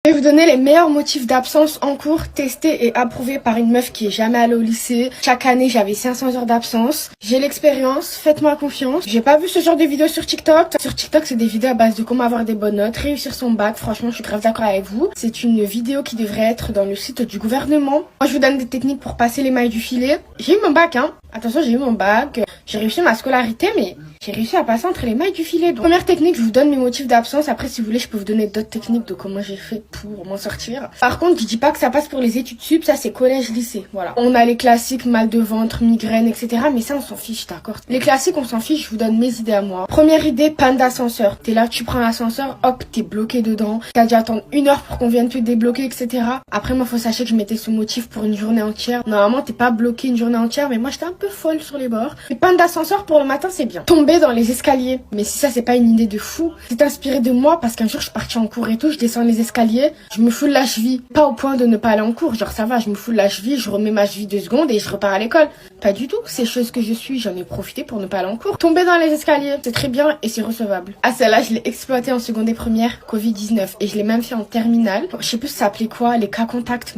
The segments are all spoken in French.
Je vais vous donner les meilleurs motifs d'absence en cours, testés et approuvés par une meuf qui est jamais allée au lycée. Chaque année, j'avais 500 heures d'absence. J'ai l'expérience, faites-moi confiance. J'ai pas vu ce genre de vidéos sur TikTok. Sur TikTok, c'est des vidéos à base de comment avoir des bonnes notes, réussir son bac. Franchement, je suis grave d'accord avec vous. C'est une vidéo qui devrait être dans le site du gouvernement. Moi, je vous donne des techniques pour passer les mailles du filet. J'ai eu mon bac, hein. Attention, j'ai eu mon bac. J'ai réussi ma scolarité, mais j'ai réussi à passer entre les mailles du filet. Donc, première technique, je vous donne mes motifs d'absence. Après, si vous voulez, je peux vous donner d'autres techniques de comment j'ai fait pour m'en sortir. Par contre, je dis pas que ça passe pour les études sup, ça c'est collège, lycée, voilà. On a les classiques, mal de ventre, migraine, etc. Mais ça, on s'en fiche, d'accord. Les classiques, on s'en fiche, je vous donne mes idées à moi. Première idée, panne d'ascenseur. T'es là, tu prends l'ascenseur, hop, t'es bloqué dedans. T'as dû attendre 1 heure pour qu'on vienne te débloquer, etc. Après, moi, faut sachez que je mettais ce motif pour une journée entière. Normalement, t'es pas bloqué une journée entière, mais moi, j'étais un peu folle sur les bords. Les pannes d'ascenseur pour le matin, c'est bien. Tomber dans les escaliers. Mais si ça, c'est pas une idée de fou. C'est inspiré de moi parce qu'un jour, je suis partie en cours et tout, je descends les escaliers, je me fous de la cheville. Pas au point de ne pas aller en cours. Genre, ça va, je me fous de la cheville, je remets ma cheville 2 secondes et je repars à l'école. Pas du tout. C'est chose que je suis, j'en ai profité pour ne pas aller en cours. Tomber dans les escaliers, c'est très bien et c'est recevable. Ah, celle-là, je l'ai exploité en seconde et première, Covid-19. Et je l'ai même fait en terminale. Je sais plus ça s'appelait quoi, les cas contacts.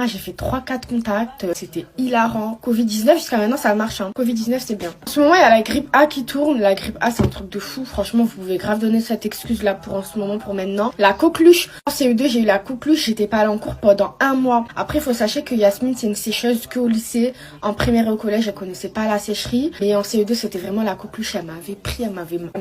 J'ai fait 3-4 contacts. C'était hilarant. Covid-19, jusqu'à maintenant, ça marche, hein. Covid-19, c'est bien. En ce moment, il y a la grippe A qui tourne. La grippe A, c'est un truc de fou. Franchement, vous pouvez grave donner cette excuse-là pour en ce moment, pour maintenant. La coqueluche. En CE2, j'ai eu la coqueluche. J'étais pas allée en cours pendant 1 mois. Après, faut sachez que Yasmine, c'est une sécheuse qu'au lycée. En primaire et au collège, elle connaissait pas la sécherie. Et en CE2, c'était vraiment la coqueluche. Elle m'avait pris, elle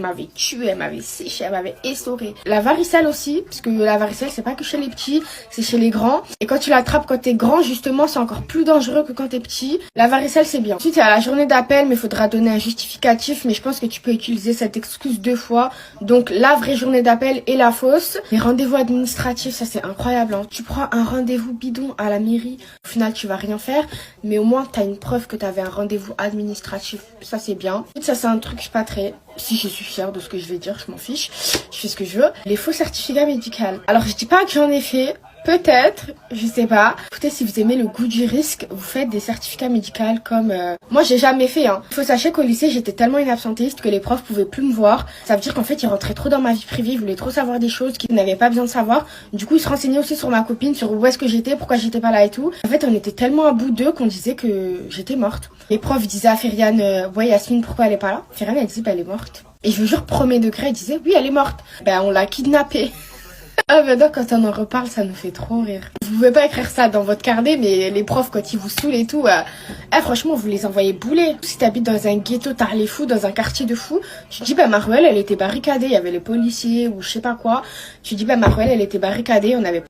m'avait tué, elle m'avait séché, elle m'avait essoré. La varicelle aussi. Parce que la varicelle, c'est pas que chez les petits, c'est chez les grands. Et quand tu l'attrapes quand t'es grand, justement, c'est encore plus dangereux que quand t'es petit. La varicelle, c'est bien. Ensuite, il y a la journée d'appel, mais il faudra donner un justificatif. Mais je pense que tu peux utiliser cette excuse 2 fois. Donc, la vraie journée d'appel et la fausse. Les rendez-vous administratifs, ça c'est incroyable, hein. Tu prends un rendez-vous bidon à la mairie. Au final, tu vas rien faire. Mais au moins, t'as une preuve que t'avais un rendez-vous administratif. Ça, c'est bien. Ça, c'est un truc, je suis pas très... Si je suis fière de ce que je vais dire, je m'en fiche. Je fais ce que je veux. Les faux certificats médicaux. Alors, je dis pas que j'en ai fait. Peut-être, je sais pas. Écoutez, si vous aimez le goût du risque, vous faites des certificats médicaux comme... Moi, j'ai jamais fait, hein. Il faut sachez qu'au lycée, j'étais tellement une absentiste que les profs pouvaient plus me voir. Ça veut dire qu'en fait, ils rentraient trop dans ma vie privée, ils voulaient trop savoir des choses qu'ils n'avaient pas besoin de savoir. Du coup, ils se renseignaient aussi sur ma copine, sur où est-ce que j'étais, pourquoi j'étais pas là et tout. En fait, on était tellement à bout d'eux qu'on disait que j'étais morte. Les profs disaient à Feriane, ouais, Yasmine, pourquoi elle est pas là? Feriane, elle disait, bah, elle est morte. Et je vous jure, premier degré, elle disait, oui, elle est morte. Ben, on l'a kidnappée. Ah maintenant quand on en reparle ça nous fait trop rire. Vous pouvez pas écrire ça dans votre carnet mais les profs quand ils vous saoulent et tout, franchement vous les envoyez bouler. Si t'habites dans un ghetto tard les fous, dans un quartier de fous, tu dis bah ma ruelle elle était barricadée, il y avait les policiers ou je sais pas quoi. Tu dis bah ma ruelle elle était barricadée, on avait